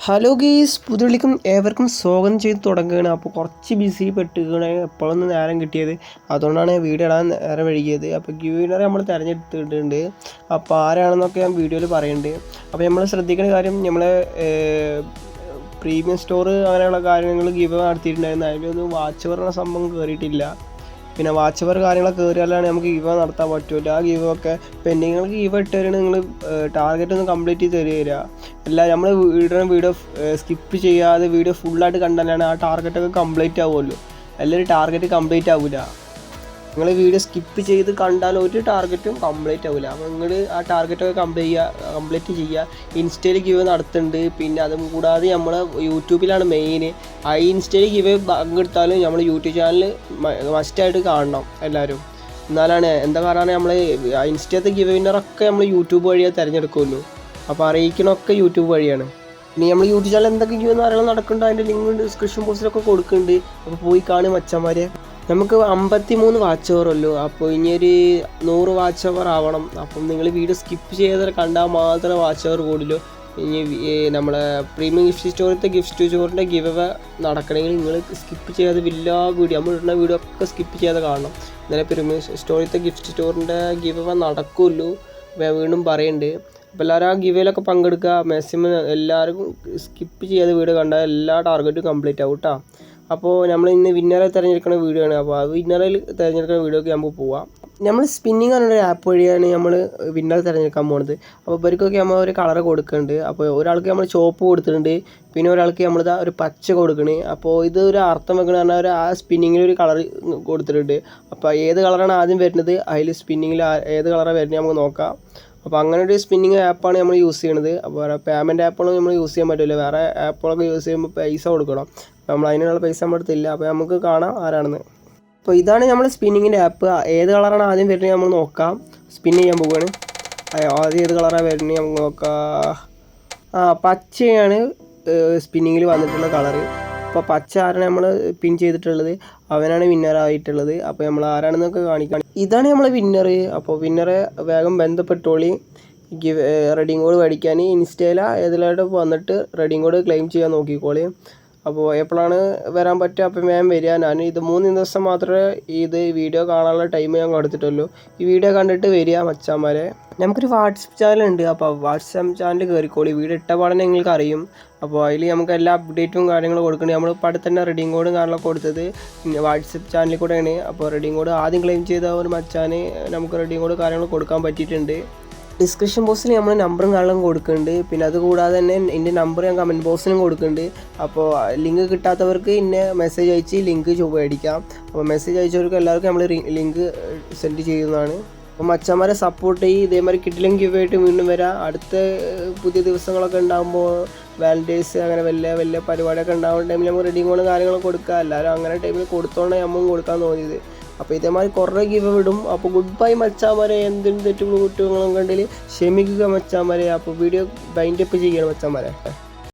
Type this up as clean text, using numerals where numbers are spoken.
Hello ഗീസ് പുതുവിളിക്കും ഏവർക്കും സ്വാഗതം ചെയ്ത് തുടങ്ങുകയാണ്. അപ്പോൾ കുറച്ച് ബിസി പെട്ടുകയാണ്, എപ്പോഴൊന്നും നേരം കിട്ടിയത്, അതുകൊണ്ടാണ് വീഡിയോ ഇടാൻ നേരം വൈകിയത്. അപ്പോൾ ഗിവിനറെ നമ്മൾ തിരഞ്ഞെടുത്തിട്ടുണ്ട്. അപ്പോൾ ആരാണെന്നൊക്കെ ഞാൻ വീഡിയോയിൽ പറയുന്നുണ്ട്. അപ്പോൾ നമ്മൾ ശ്രദ്ധിക്കേണ്ട കാര്യം, നമ്മൾ പ്രീമിയം സ്റ്റോർ അങ്ങനെയുള്ള കാര്യങ്ങൾ ഗിവ് നടത്തിയിട്ടുണ്ടായിരുന്നു. അതിലൊന്നും വാച്ച് പറഞ്ഞ സംഭവം കയറിയിട്ടില്ല. പിന്നെ വാച്ച് അവർ കാര്യങ്ങളൊക്കെ കയറിയാലാണ് നമുക്ക് ഗിവ് നടത്താൻ പറ്റില്ല. ആ ഗിവ് ഒക്കെ പെൻഡിങ്ങൾക്ക് ഗിവ് ഇട്ട് തരുന്നത് നിങ്ങൾ ടാർഗറ്റ് ഒന്ന് കംപ്ലീറ്റ് ചെയ്ത് തരിക. അല്ല നമ്മൾ വീഡിയോ സ്കിപ്പ് ചെയ്യാതെ വീഡിയോ ഫുള്ളായിട്ട് കണ്ടാലാണ് ആ ടാർഗറ്റൊക്കെ കംപ്ലീറ്റ് ആവുമല്ലോ. അല്ലെങ്കിൽ ടാർഗറ്റ് കംപ്ലീറ്റ് ആവില്ല. നിങ്ങൾ വീഡിയോ സ്കിപ്പ് ചെയ്ത് കണ്ടാൽ ഒരു ടാർഗറ്റും കംപ്ലീറ്റ് ആവില്ല. അപ്പോൾ നിങ്ങൾ ആ ടാർഗറ്റൊക്കെ കംപ്ലീറ്റ് ചെയ്യുക. ഇൻസ്റ്റയിൽ ഗിവ് നടത്തുന്നുണ്ട്. പിന്നെ അതും കൂടാതെ നമ്മൾ യൂട്യൂബിലാണ് മെയിൻ. ആ ഇൻസ്റ്റയിൽ ഗിവ് പങ്കെടുത്താലും നമ്മൾ യൂട്യൂബ് ചാനൽ മസ്റ്റായിട്ട് കാണണം എല്ലാവരും. എന്നാലാണ് എന്താ കാരണം, നമ്മൾ ഇൻസ്റ്റത്തെ ഗിവ് വിന്നറൊക്കെ നമ്മൾ യൂട്യൂബ് വഴിയാണ് തിരഞ്ഞെടുക്കുമല്ലോ. അപ്പോൾ അറിയിക്കണമൊക്കെ യൂട്യൂബ് വഴിയാണ്. ഇനി നമ്മൾ യൂട്യൂബ് ചാനൽ എന്തൊക്കെ ഗിവ് കാര്യങ്ങൾ നടക്കുന്നുണ്ട്, അതിൻ്റെ ലിങ്ക് ഡിസ്ക്രിപ്ഷൻ ബോക്സിലൊക്കെ കൊടുക്കുന്നുണ്ട്. അപ്പോൾ പോയി കാണും മച്ചന്മാരെ. നമുക്ക് 53 വാച്ച് അവർ ഉള്ളൂ. അപ്പോൾ ഇനിയൊരു 100 വാച്ച് അവർ ആവണം. അപ്പം നിങ്ങൾ വീഡിയോ സ്കിപ്പ് ചെയ്ത് കണ്ടാൽ മാത്രമേ വാച്ച് അവർ കൂടുള്ളൂ. ഇനി നമ്മളെ പ്രീമിയം ഗിഫ്റ്റ് സ്റ്റോറിൻ്റെ ഗിവ് നടക്കണമെങ്കിൽ നിങ്ങൾ സ്കിപ്പ് ചെയ്യാതെ എല്ലാ വീഡിയോ നമ്മൾ ഇടുന്ന വീഡിയോ ഒക്കെ സ്കിപ്പ് ചെയ്യാതെ കാണണം. എന്നാലും പ്രീമിയം ഗിഫ്റ്റ് സ്റ്റോറിൻ്റെ ഗിവ് നടക്കുമല്ലോ. വീണ്ടും പറയുന്നുണ്ട്. അപ്പോൾ എല്ലാവരും ആ ഗിവിലൊക്കെ പങ്കെടുക്കുക. മാക്സിമം എല്ലാവർക്കും സ്കിപ്പ് ചെയ്യാതെ വീഡിയോ കണ്ടാൽ എല്ലാ ടാർഗറ്റും കംപ്ലീറ്റ് ആവും കേട്ടോ. അപ്പോൾ നമ്മൾ ഇന്ന് വിന്നറെ തിരഞ്ഞെടുക്കുന്ന വീഡിയോ ആണ്. അപ്പോൾ ആ വിന്നറിൽ തിരഞ്ഞെടുക്കുന്ന വീഡിയോക്ക് നമുക്ക് പോവാം. നമ്മൾ സ്പിന്നിങ് പറഞ്ഞൊരു ആപ്പ് വഴിയാണ് നമ്മൾ വിന്നർ തിരഞ്ഞെടുക്കാൻ പോകുന്നത്. അപ്പോൾ ഇവർക്കൊക്കെ നമ്മൾ ഒരു കളർ കൊടുക്കുന്നുണ്ട്. അപ്പോൾ ഒരാൾക്ക് നമ്മൾ ചുവപ്പ് കൊടുത്തിട്ടുണ്ട്, പിന്നെ ഒരാൾക്ക് നമ്മളിതാ ഒരു പച്ച കൊടുക്കണേ. അപ്പോൾ ഇത് ഒരു അർത്ഥം വെക്കണമെന്ന് പറഞ്ഞാൽ ആ സ്പിന്നിങ്ങിൽ ഒരു കളർ കൊടുത്തിട്ടുണ്ട്. അപ്പോൾ ഏത് കളറാണ് ആദ്യം വരുന്നത്, അതിൽ സ്പിന്നിങ്ങിൽ ഏത് കളറാണ് വരുന്നത് നമുക്ക് നോക്കാം. അപ്പോൾ അങ്ങനെ ഒരു സ്പിന്നിങ് ആപ്പാണ് നമ്മൾ യൂസ് ചെയ്യണത്. അപ്പോൾ പേയ്മെൻറ്റ് ആപ്പുകളൊന്നും നമ്മൾ യൂസ് ചെയ്യാൻ പറ്റില്ല. വേറെ ആപ്പുകളൊക്കെ യൂസ് ചെയ്യുമ്പോൾ പൈസ കൊടുക്കണം. അപ്പോൾ നമ്മൾ അതിനുള്ള പൈസ നമ്മുടെ അടുത്തില്ല. അപ്പോൾ നമുക്ക് കാണാം ആരാണെന്ന്. അപ്പോൾ ഇതാണ് നമ്മൾ സ്പിന്നിങ്ങിൻ്റെ ആപ്പ്. ഏത് കളറാണ് ആദ്യം വരുന്നത് നമ്മൾ നോക്കാം. സ്പിൻ ചെയ്യാൻ പോവുകയാണ്. ആദ്യം ഏത് കളറാണ് വരുന്നത് നമുക്ക് നോക്കാം. പച്ചയാണ് സ്പിന്നിങ്ങിൽ വന്നിട്ടുള്ള കളറ്. അപ്പോൾ പച്ച ആരാണ് നമ്മൾ പിൻ ചെയ്തിട്ടുള്ളത്, അവനാണ് വിന്നറായിട്ടുള്ളത്. അപ്പോൾ നമ്മൾ ആരാണെന്നൊക്കെ കാണിക്കാം. ഇതാണ് നമ്മൾ വിന്നർ. അപ്പോൾ വിന്നറെ വേഗം ബന്ധപ്പെട്ടോളി. റെഡിങ് കോഡ് മേടിക്കാൻ ഇൻസ്റ്റയിൽ ഏതിലായിട്ട് വന്നിട്ട് റെഡിങ് കോഡ് ക്ലെയിം ചെയ്യാൻ നോക്കിക്കോളി. അപ്പോൾ എപ്പോഴാണ് വരാൻ പറ്റുക, അപ്പോൾ വേഗം വരിക. ഞാൻ ഇത് 3 ദിവസം മാത്രമേ ഇത് വീഡിയോ കാണാനുള്ള ടൈം ഞാൻ കൊടുത്തിട്ടുള്ളൂ. ഈ വീഡിയോ കണ്ടിട്ട് വരിക മച്ചാന്മാരെ. നമുക്കൊരു വാട്സപ്പ് ചാനലുണ്ട്. അപ്പോൾ വാട്സപ്പ് ചാനൽ കയറിക്കോളി. വീഡിയോ ഇട്ട പാടനെ നിങ്ങൾക്ക് അറിയും. അപ്പോൾ അതിൽ നമുക്ക് എല്ലാ അപ്ഡേറ്റും കാര്യങ്ങളും കൊടുക്കണേ. നമ്മൾ ഇപ്പോൾ അടുത്ത് തന്നെ റെഡിങ് കോഡും കാര്യങ്ങളൊക്കെ കൊടുത്തത് വാട്സപ്പ് ചാനലിൽ കൂടെയാണ്. അപ്പോൾ റെഡിങ് കോഡ് ആദ്യം ക്ലെയിം ചെയ്ത ഒരു മച്ചാന് നമുക്ക് റെഡിങ് കോഡ് കാര്യങ്ങൾ കൊടുക്കാൻ പറ്റിയിട്ടുണ്ട്. ഡിസ്ക്രിപ്ഷൻ ബോക്സിൽ നമ്മൾ നമ്പറും കാര്യങ്ങളും കൊടുക്കുന്നുണ്ട്. പിന്നെ അതുകൂടാതെ തന്നെ എൻ്റെ നമ്പർ ഞാൻ കമൻറ്റ് ബോക്സിലും കൊടുക്കുന്നുണ്ട്. അപ്പോൾ ലിങ്ക് കിട്ടാത്തവർക്ക് ഇന്നെ മെസ്സേജ് അയച്ച് ലിങ്ക് മേടിക്കാം. അപ്പോൾ മെസ്സേജ് അയച്ചവർക്ക് എല്ലാവർക്കും നമ്മൾ ലിങ്ക് സെൻഡ് ചെയ്യുന്നതാണ്. അപ്പോൾ മച്ചന്മാരെ സപ്പോർട്ട് ചെയ്യും. ഇതേമാതിരി കിട്ടിലും ഗിവായിട്ട് വീണ്ടും വരാം. അടുത്ത പുതിയ ദിവസങ്ങളൊക്കെ ഉണ്ടാകുമ്പോൾ വാലൻറ്റൈൻസ് അങ്ങനെ വലിയ പരിപാടിയൊക്കെ ഉണ്ടാകുന്ന ടൈമിൽ നമുക്ക് റെഡിങ് കോഡും കാര്യങ്ങളൊക്കെ കൊടുക്കുക. എല്ലാവരും അങ്ങനെ ടൈമിൽ കൊടുത്തോണ്ടാണ് നമുക്ക് കൊടുക്കാൻ തോന്നിയത്. അപ്പോൾ ഇതേമാതിരി കുറേ ഗിവ് വിടും. അപ്പോൾ ഗുഡ് ബൈ മച്ചാന്മാരെ. എന്തിനും തെറ്റുകളും കുറ്റങ്ങളും കണ്ടിൽ ക്ഷമിക്കുക മച്ചാന്മാരെ. അപ്പോൾ വീഡിയോ വൈൻഡപ്പ് ചെയ്യണം മച്ചാന്മാരെ.